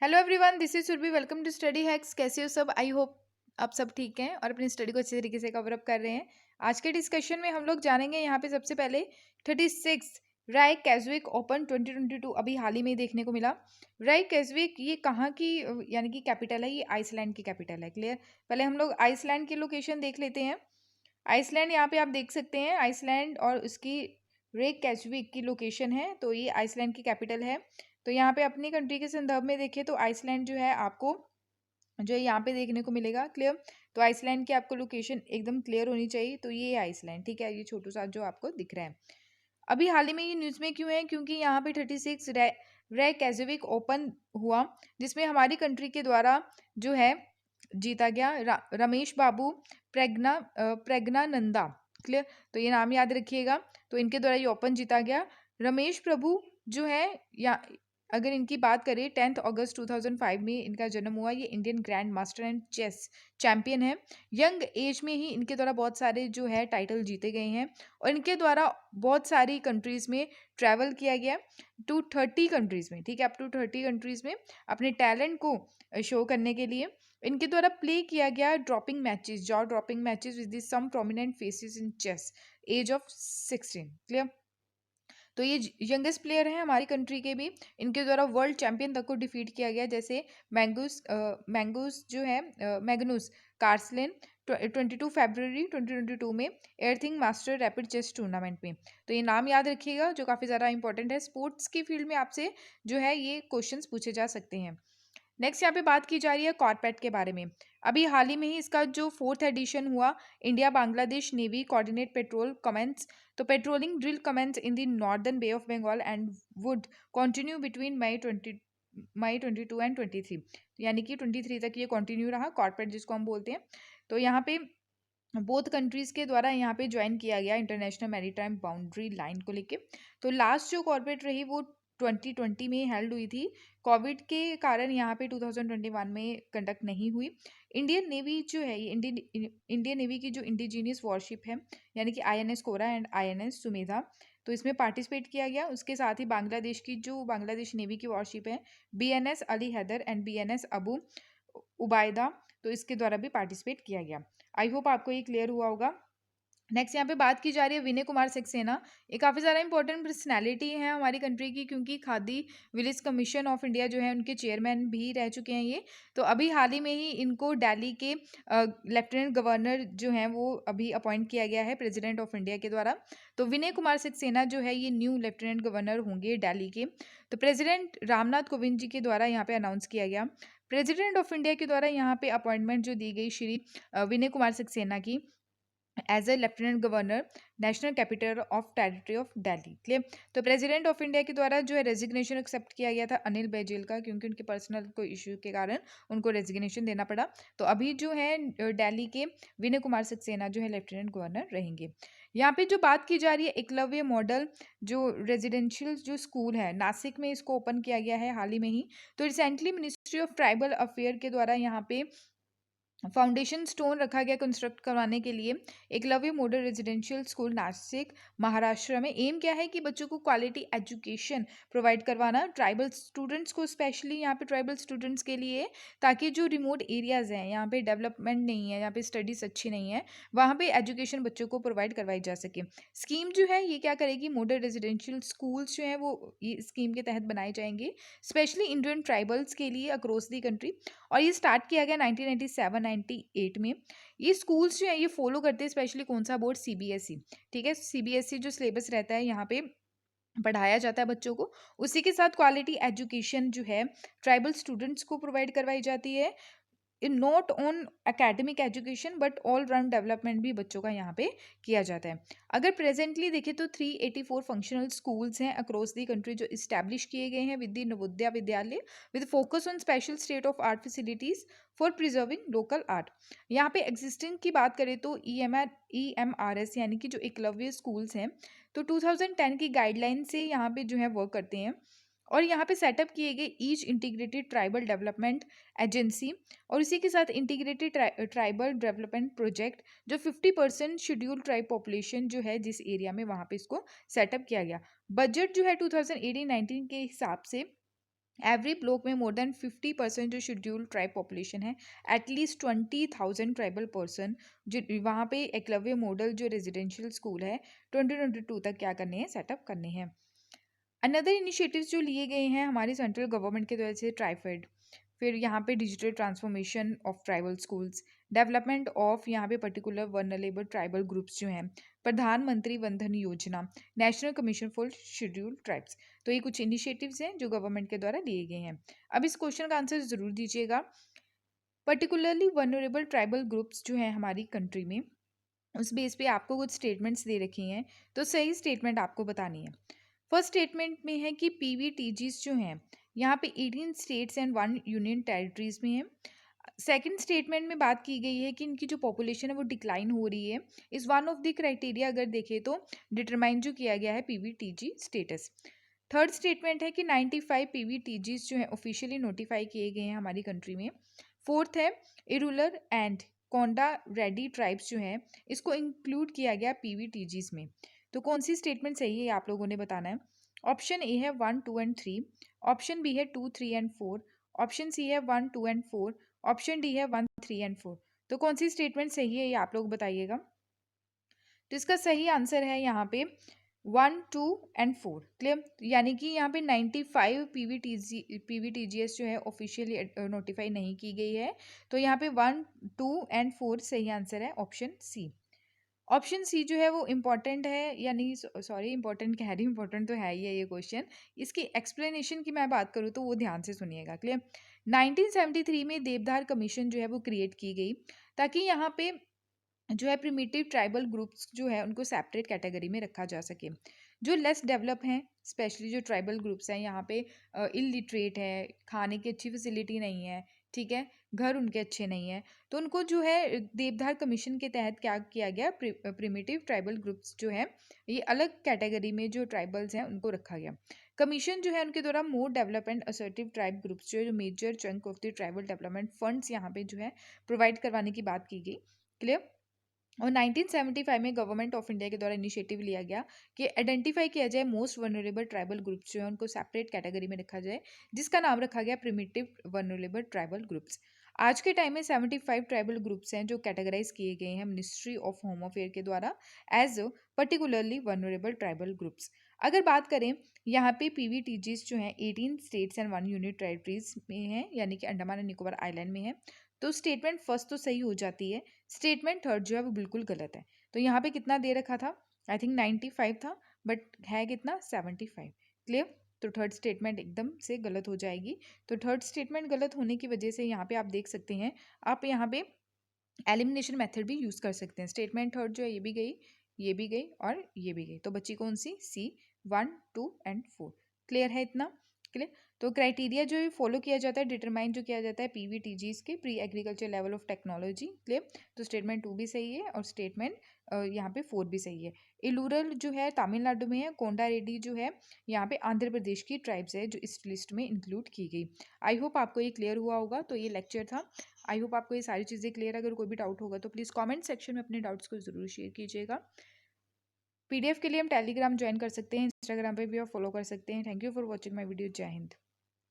Hello everyone, this is Surabhi. Welcome to Study Hacks. कैसे हो सब? आई होप आप सब ठीक हैं और अपनी स्टडी को अच्छे तरीके से कवर अप कर रहे हैं। आज के डिस्कशन में हम लोग जानेंगे यहाँ पे सबसे पहले 36 राय कैज़विक ओपन 2022 अभी हाल ही में देखने को मिला। राय कैज़विक ये कहाँ की यानी कि कैपिटल है? ये आइसलैंड की कैपिटल है। क्लियर? पहले हम लोग आइसलैंड की लोकेशन देख लेते हैं। आइसलैंड यहाँ पे आप देख सकते हैं, आइसलैंड और उसकी रेकयाविक की लोकेशन है, तो ये आइसलैंड की कैपिटल है। तो यहाँ पे अपनी कंट्री के संदर्भ में देखें तो आइसलैंड जो है आपको जो है यहाँ पे देखने को मिलेगा। क्लियर? तो आइसलैंड की आपको लोकेशन एकदम क्लियर होनी चाहिए। तो ये आइसलैंड, ठीक है, ये छोटू सा जो आपको दिख रहा है। अभी हाल ही में ये न्यूज़ में क्यों है? क्योंकि यहाँ पे 36 रेकयाविक ओपन हुआ, जिसमें हमारी कंट्री के द्वारा जो है जीता गया रमेश बाबू प्रज्ञानंदा। क्लियर? तो ये नाम याद रखिएगा। तो इनके द्वारा ये ओपन जीता गया। रमेश प्रभु जो है, या अगर इनकी बात करें 10 अगस्त 2005 में इनका जन्म हुआ। ये Indian grand master and chess champion है। यंग एज में ही इनके द्वारा बहुत सारे जो है टाइटल जीते गए हैं और इनके द्वारा बहुत सारी कंट्रीज़ में ट्रैवल किया गया, टू 30 कंट्रीज़ में, ठीक है, अप टू 30 कंट्रीज़ में अपने टैलेंट को शो करने के लिए इनके द्वारा प्ले किया गया dropping matches, jaw dropping matches with some prominent faces in chess, age of 16। Clear? तो ये यंगेस्ट प्लेयर हैं हमारी कंट्री के भी। इनके द्वारा वर्ल्ड चैंपियन तक को डिफीट किया गया, जैसे मैंगूस जो है मैग्नूस कार्सलेन 22 फरवरी 2022 में एयरथिंग मास्टर रैपिड चेस टूर्नामेंट में। तो ये नाम याद रखिएगा जो काफ़ी ज़्यादा इंपॉर्टेंट है। स्पोर्ट्स की फील्ड में आपसे जो है ये क्वेश्चंस पूछे जा सकते हैं। नेक्स्ट यहाँ पे बात की जा रही है कॉर्पेट के बारे में। अभी हाल ही में ही इसका जो 4th एडिशन हुआ, India Bangladesh navy coordinate patrol commence. तो patrolling drill commences in the northern Bay of Bengal and would continue between May 22 and 23, यानी कि 23 तक ये कंटिन्यू रहा, कॉर्पेट जिसको हम बोलते हैं। तो यहाँ पे बोथ कंट्रीज़ के द्वारा यहाँ पे ज्वाइन किया गया इंटरनेशनल मैरीटाइम बाउंड्री लाइन को लेके। तो लास्ट जो कॉर्पोरेट रही वो 2020 में हेल्ड हुई थी। कोविड के कारण यहाँ पे 2021 में कंडक्ट नहीं हुई। इंडियन नेवी जो है, ये इंडियन नेवी की जो इंडिजीनियस वॉरशिप है, यानी कि INS Kora and INS Sumedha, तो इसमें पार्टिसिपेट किया गया। उसके साथ ही बांग्लादेश की जो बांग्लादेश नेवी की वॉरशिप है, BNS Ali Haider and BNS Abu Ubaida, तो इसके द्वारा भी पार्टिसिपेट किया गया। आई होप आपको ये क्लियर हुआ होगा। नेक्स्ट यहाँ पे बात की जा रही है विनय कुमार सक्सेना। ये काफ़ी ज़्यादा इंपॉर्टेंट पर्सनैलिटी है हमारी कंट्री की, क्योंकि khadi village commission of India जो है उनके चेयरमैन भी रह चुके हैं ये। तो अभी हाल ही में ही इनको दिल्ली के लेफ्टिनेंट गवर्नर जो हैं वो अभी अपॉइंट किया गया है प्रेसिडेंट ऑफ इंडिया के द्वारा। तो विनय कुमार सक्सेना जो है ये न्यू लेफ्टिनेंट गवर्नर होंगे दिल्ली के। तो प्रेसिडेंट रामनाथ कोविंद जी के द्वारा यहाँ पे अनाउंस किया गया। प्रेसिडेंट ऑफ इंडिया के द्वारा यहाँ पे अपॉइंटमेंट जो दी गई श्री विनय कुमार सक्सेना की as a lieutenant governor national capital of territory of Delhi. Clear? तो प्रेसिडेंट ऑफ इंडिया के द्वारा जो है रेजिग्नेशन एक्सेप्ट किया गया था अनिल बैजल का, क्योंकि उनके पर्सनल कोई इशू के कारण उनको रेजिग्नेशन देना पड़ा। तो अभी जो है दिल्ली के विनय कुमार सक्सेना जो है लेफ्टिनेंट गवर्नर रहेंगे। यहाँ पे जो बात की जा रही है एकलव्य मॉडल जो रेजिडेंशियल जो स्कूल है नासिक में, इसको ओपन किया गया है हाल ही में ही। तो recently ministry of tribal affair के द्वारा यहाँ पे फाउंडेशन स्टोन रखा गया कंस्ट्रक्ट करवाने के लिए Eklavya model residential school Nashik Maharashtra में। एम क्या है कि बच्चों को क्वालिटी एजुकेशन प्रोवाइड करवाना, ट्राइबल स्टूडेंट्स को, स्पेशली यहाँ पे ट्राइबल स्टूडेंट्स के लिए, ताकि जो रिमोट एरियाज़ हैं यहाँ पे डेवलपमेंट नहीं है, यहाँ पे स्टडीज़ अच्छी नहीं है, वहाँ पे एजुकेशन बच्चों को प्रोवाइड करवाई जा सके। स्कीम जो है ये क्या करेगी, मॉडल रेजिडेंशियल स्कूल्स जो हैं वो ये स्कीम के तहत बनाए जाएंगे स्पेशली इंडियन ट्राइबल्स के लिए अक्रॉस दी कंट्री। और ये स्टार्ट किया गया 1997-98 में। ये स्कूल्स जो है ये फॉलो करते हैं स्पेशली कौन सा बोर्ड, CBSE। ठीक है, CBSE जो सिलेबस रहता है यहाँ पे पढ़ाया जाता है बच्चों को, उसी के साथ क्वालिटी एजुकेशन जो है ट्राइबल स्टूडेंट्स को प्रोवाइड करवाई जाती है। In not on academic education but all round development भी बच्चों का यहाँ पे किया जाता है। अगर प्रेजेंटली देखें तो 384 फंक्शनल स्कूल्स हैं अक्रॉस दी कंट्री जो इस्टेब्लिश किए गए हैं विद द नवोदया विद्यालय with focus on special state of art facilities for preserving local art. यहाँ पे एग्जिस्टिंग की बात करें तो EMRS यानी कि जो एकलव्य स्कूल्स हैं, तो 2010 की गाइडलाइन से यहाँ पे जो है वर्क करते हैं। और यहाँ पे सेटअप किए गए each integrated tribal development agency और इसी के साथ इंटीग्रेटेड ट्राइबल डेवलपमेंट प्रोजेक्ट, जो 50% शेड्यूल ट्राइब पॉपुलेशन जो है जिस एरिया में, वहाँ पे इसको सेटअप किया गया। बजट जो है 2018-19 के हिसाब से एवरी ब्लॉक में मोर देन 50% जो शेड्यूल ट्राइब पॉपुलेशन है, एटलीस्ट 20,000 ट्राइबल पर्सन जो वहाँ पे एकलव्य मॉडल जो रेजिडेंशियल स्कूल है 2022 तक क्या करने हैं, सेटअप करने हैं। अनदर इनिशिएटिव्स जो लिए गए हैं हमारी सेंट्रल गवर्नमेंट की तरफ से, ट्राइफेड, फिर यहाँ पे digital transformation of tribal schools, development of यहाँ पे पर्टिकुलर वर्नरेबल ट्राइबल ग्रुप्स जो हैं, प्रधानमंत्री वन धन योजना, national commission for schedule tribes. तो ये कुछ इनिशिएटिव्स हैं जो गवर्नमेंट के द्वारा लिए गए हैं। अब इस क्वेश्चन का आंसर ज़रूर दीजिएगा। पर्टिकुलरली वर्नरेबल ट्राइबल ग्रुप्स जो हैं हमारी कंट्री में, उस बेस पे आपको कुछ स्टेटमेंट्स दे रखी हैं, तो सही स्टेटमेंट आपको बतानी है। फर्स्ट स्टेटमेंट में है कि पीवीटीजीज जो हैं यहाँ पे 18 स्टेट्स एंड 1 यूनियन टेरिटरीज में है। सेकंड स्टेटमेंट में बात की गई है कि इनकी जो पॉपुलेशन है वो डिक्लाइन हो रही है। इस वन ऑफ द क्राइटेरिया अगर देखें तो डिटरमाइन जो किया गया है पीवीटीजी स्टेटस। थर्ड स्टेटमेंट है कि 95 पीवीटीजीज जो है ऑफिशियली नोटिफाई किए गए हैं हमारी कंट्री में। फोर्थ है Irular and Konda ready tribes जो हैं इसको इंक्लूड किया गया पीवीटीजीज में। तो कौन सी स्टेटमेंट सही है आप लोगों ने बताना है। ऑप्शन ए है 1, 2 एंड 3, ऑप्शन बी है 2, 3 एंड 4, ऑप्शन सी है 1, 2 एंड 4, ऑप्शन डी है 1, 3 एंड 4। तो कौन सी स्टेटमेंट सही है ये आप लोग बताइएगा। तो इसका सही आंसर है यहाँ पे 1, 2 एंड 4। क्लियर, यानी कि यहाँ पे 95 पीवीटीजीएस जो है ऑफिशियली नोटिफाई नहीं की गई है। तो यहाँ पे 1, 2 एंड 4 सही आंसर है ऑप्शन सी। ऑप्शन सी जो है वो इम्पॉर्टेंट है, यानी सॉरी इम्पॉर्टेंट कह रही, इम्पॉर्टेंट तो है ही है ये क्वेश्चन। इसकी एक्सप्लेनेशन की मैं बात करूँ तो वो ध्यान से सुनिएगा। क्लियर, 1973 में देवधार कमीशन जो है वो क्रिएट की गई ताकि यहाँ पे जो है प्रिमिटिव ट्राइबल ग्रुप्स जो है उनको सेपरेट कैटेगरी में रखा जा सके। जो लेस डेवलप हैं, स्पेशली जो ट्राइबल ग्रुप्स हैं यहाँ पे इलिटरेट है, खाने की अच्छी फैसिलिटी नहीं है, ठीक है, घर उनके अच्छे नहीं है, तो उनको जो है देवधार कमीशन के तहत क्या किया गया, प्रिमिटिव ट्राइबल ग्रुप्स जो है ये अलग कैटेगरी में जो ट्राइबल्स हैं उनको रखा गया। कमीशन जो है उनके द्वारा more develop and assertive tribe groups जो major chunk of the tribal development funds यहाँ पे जो है प्रोवाइड करवाने की बात की गई। क्लियर, और 1975 में गवर्नमेंट ऑफ इंडिया के द्वारा इनिशिएटिव लिया गया कि आइडेंटिफाई किया जाए मोस्ट वनरेबल ट्राइबल ग्रुप्स जो है उनको सेपरेट कैटेगरी में रखा जाए, जिसका नाम रखा गया प्रिमिटिव वनरेबल ट्राइबल ग्रुप्स। आज के टाइम में 75 ट्राइबल ग्रुप्स हैं जो कैटेगराइज किए गए हैं मिनिस्ट्री ऑफ होम अफेयर के द्वारा as particularly vulnerable tribal groups. अगर बात करें यहाँ पे पीवीटीजीज जो हैं 18 स्टेट्स एंड 1 यूनिट टेरिटरीज में हैं, यानी कि अंडमान एंड निकोबार आइलैंड में है। तो स्टेटमेंट फर्स्ट तो सही हो जाती है, स्टेटमेंट थर्ड जो है वो बिल्कुल गलत है। तो यहाँ पे कितना दे रखा था, आई थिंक 95 था, बट है कितना 75। क्लियर, तो थर्ड स्टेटमेंट एकदम से गलत हो जाएगी। तो थर्ड स्टेटमेंट गलत होने की वजह से यहाँ पे आप देख सकते हैं, आप यहाँ पे एलिमिनेशन मेथड भी यूज़ कर सकते हैं। स्टेटमेंट थर्ड जो है ये भी गई, ये भी गई और ये भी गई, तो बची कौन सी, सी, 1, 2 एंड 4। क्लियर है इतना। क्लियर, तो क्राइटेरिया जो फॉलो किया जाता है, डिटरमाइन जो किया जाता है पीवीटीजीज के pre agriculture level of technology. Clear, तो स्टेटमेंट 2 भी सही है और स्टेटमेंट यहाँ पे 4 भी सही है। इलूरल जो है तमिलनाडु में है, कोंडा रेड्डी जो है यहाँ पे आंध्र प्रदेश की ट्राइब्स है जो इस लिस्ट में इंक्लूड की गई। आई होप आपको ये क्लियर हुआ होगा। तो ये लेक्चर था, आई होप आपको ये सारी चीज़ें क्लियर। अगर कोई भी डाउट होगा तो प्लीज़ कमेंट सेक्शन में अपने डाउट्स को ज़रूर शेयर कीजिएगा। पीडीएफ के लिए हम टेलीग्राम ज्वाइन कर सकते हैं, इंस्टाग्राम पे भी आप फॉलो कर सकते हैं। Thank you for watching my video. जय हिंद।